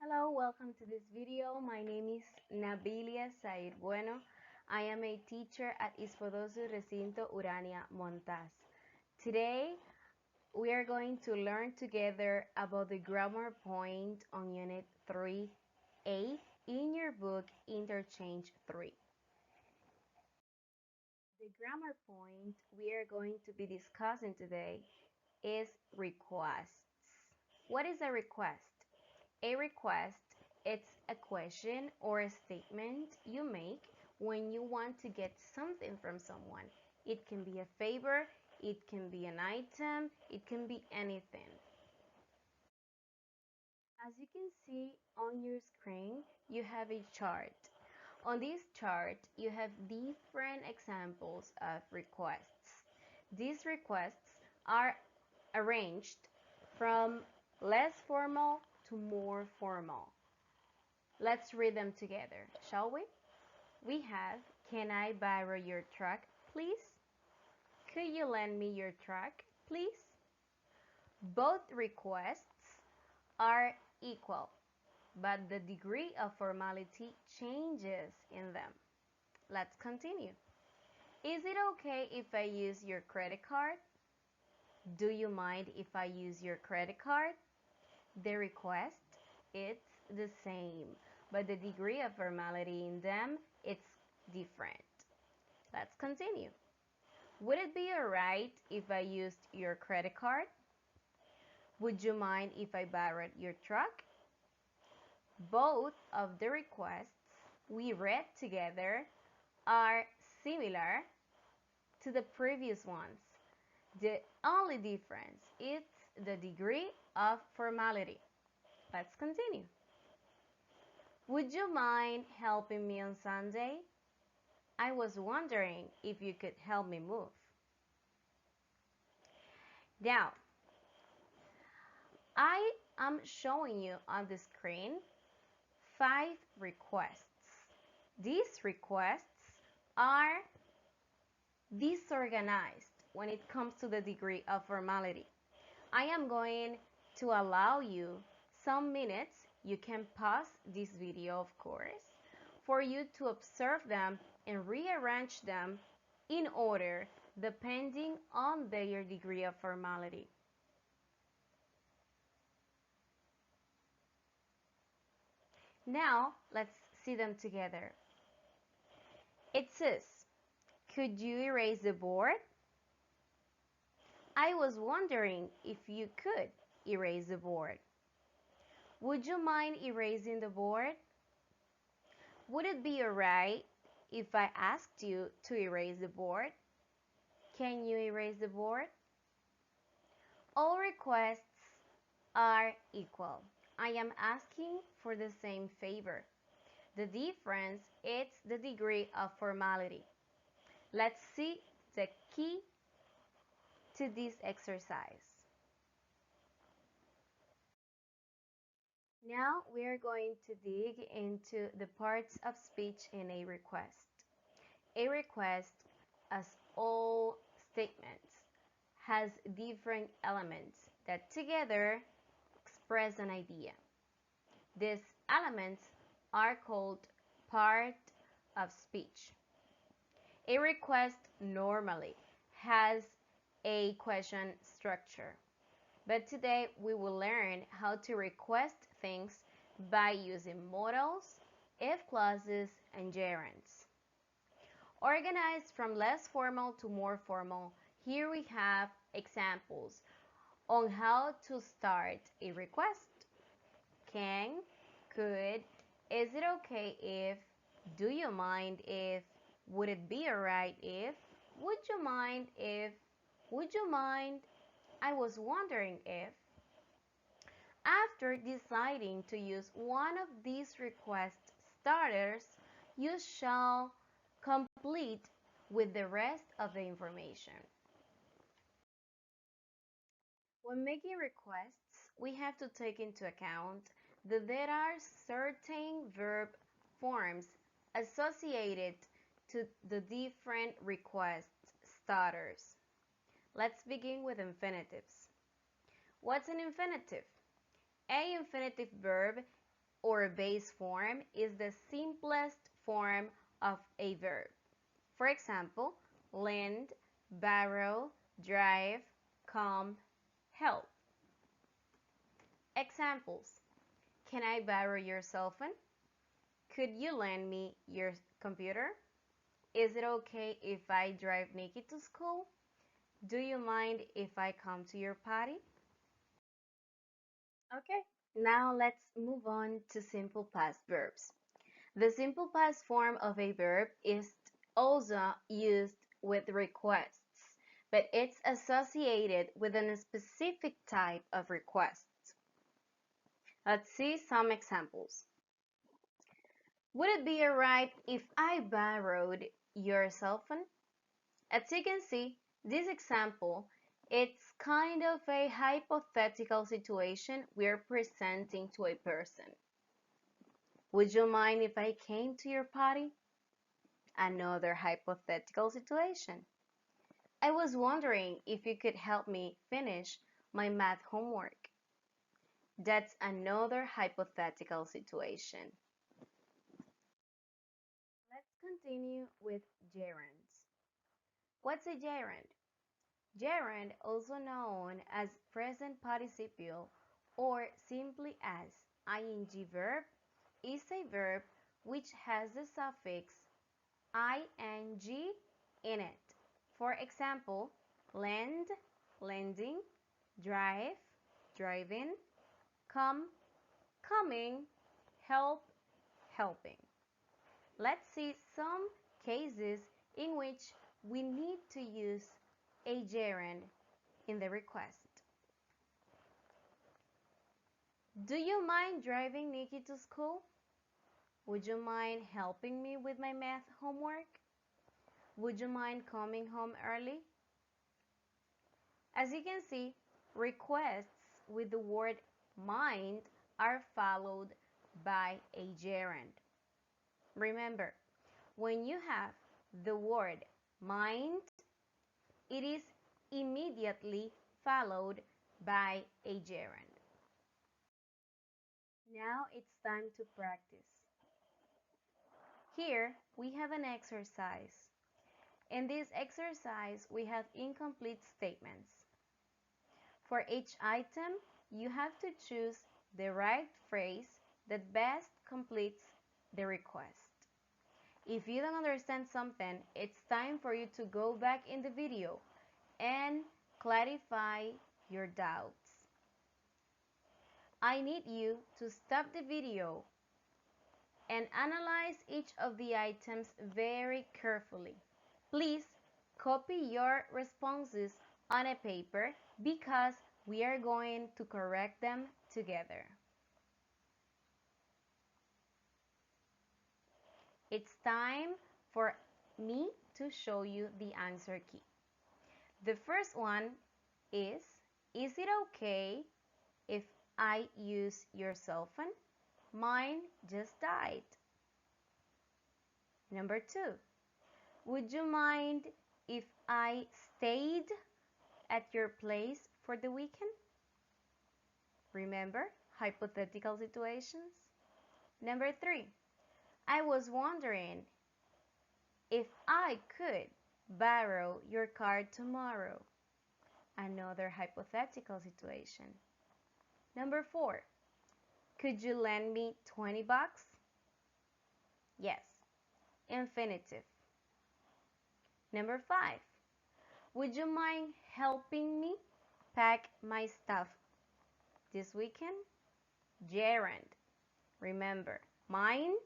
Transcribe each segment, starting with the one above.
Hello, welcome to this video. My name is Nabilia Said Bueno. I am a teacher at Ispodosu Recinto Urania Montaz. Today, we are going to learn together about the grammar point on Unit 3A in your book Interchange 3. The grammar point we are going to be discussing today is requests. What is a request? A request is a question or a statement you make when you want to get something from someone. It can be a favor, it can be an item, it can be anything. As you can see on your screen, you have a chart. On this chart, you have different examples of requests. These requests are arranged from less formal to more formal. Let's read them together, shall we? We have, can I borrow your truck, please? Could you lend me your truck, please? Both requests are equal, but the degree of formality changes in them. Let's continue. Is it okay if I use your credit card? Do you mind if I use your credit card? The request, it's the same, but the degree of formality in them, it's different. Let's continue. Would it be alright if I used your credit card? Would you mind if I borrowed your truck? Both of the requests we read together are similar to the previous ones. The only difference is the degree of formality. Let's continue. Would you mind helping me on Sunday? I was wondering if you could help me move. Now, I am showing you on the screen 5 requests. These requests are disorganized when it comes to the degree of formality. I am going to allow you some minutes. You can pause this video, of course, for you to observe them and rearrange them in order depending on their degree of formality. Now, let's see them together. It says, could you erase the board? I was wondering if you could erase the board. Would you mind erasing the board? Would it be alright if I asked you to erase the board? Can you erase the board? All requests are equal. I am asking for the same favor. The difference is the degree of formality. Let's see the key to this exercise. Now we are going to dig into the parts of speech in a request. A request, as all statements, has different elements that together express an idea. These elements are called part of speech. A request normally has a question structure, but today we will learn how to request things by using modals, if clauses, and gerunds. Organized from less formal to more formal, here we have examples on how to start a request. Can, could, is it okay if, do you mind if, would it be alright if, would you mind if, would you mind, I was wondering if. After deciding to use one of these request starters, you shall complete with the rest of the information. When making requests, we have to take into account that there are certain verb forms associated to the different request starters. Let's begin with infinitives. What's an infinitive? A infinitive verb or base form is the simplest form of a verb. For example, lend, borrow, drive, come, help. Examples: can I borrow your cell phone? Could you lend me your computer? Is it okay if I drive Nikki to school? Do you mind if I come to your party? Okay, now let's move on to simple past verbs. The simple past form of a verb is also used with requests, but it's associated with a specific type of requests. Let's see some examples. Would it be alright if I borrowed your cell phone? As you can see, this example, it's kind of a hypothetical situation we're presenting to a person. Would you mind if I came to your party? Another hypothetical situation. I was wondering if you could help me finish my math homework. That's another hypothetical situation. Let's continue with gerunds. What's a gerund? Gerund, also known as present participle or simply as ing verb, is a verb which has the suffix ing in it. For example, lend, lending, drive, driving, come, coming, help, helping. Let's see some cases in which we need to use a gerund in the request. Do you mind driving Nikki to school? Would you mind helping me with my math homework? Would you mind coming home early? As you can see, requests with the word mind are followed by a gerund. Remember, when you have the word mind, it is immediately followed by a gerund. Now it's time to practice. Here we have an exercise. In this exercise, we have incomplete statements. For each item, you have to choose the right phrase that best completes the request. If you don't understand something, it's time for you to go back in the video and clarify your doubts. I need you to stop the video and analyze each of the items very carefully. Please copy your responses on a paper because we are going to correct them together. It's time for me to show you the answer key. The first one is it okay if I use your cell phone? Mine just died. Number 2, would you mind if I stayed at your place for the weekend? Remember, hypothetical situations. Number 3, I was wondering if I could borrow your car tomorrow. Another hypothetical situation. Number 4, could you lend me 20 bucks? Yes, infinitive. Number 5, would you mind helping me pack my stuff this weekend? Gerund. Remember, mind,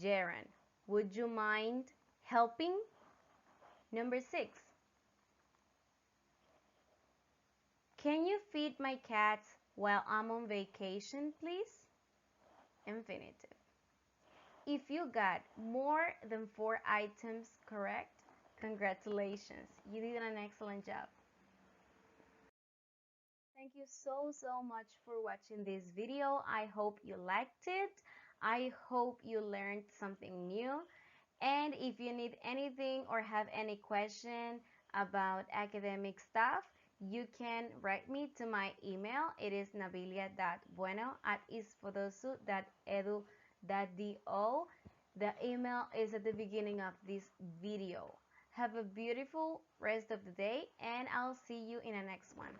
gerund. Would you mind helping? Number 6, can you feed my cats while I'm on vacation, please? Infinitive. If you got more than 4 items correct, congratulations, you did an excellent job. Thank you so much for watching this video. I hope you liked it. I hope you learned something new. And if you need anything or have any question about academic stuff, you can write me to my email. It is nabilia.bueno@isfodosu.edu.do. The email is at the beginning of this video. Have a beautiful rest of the day, and I'll see you in the next one.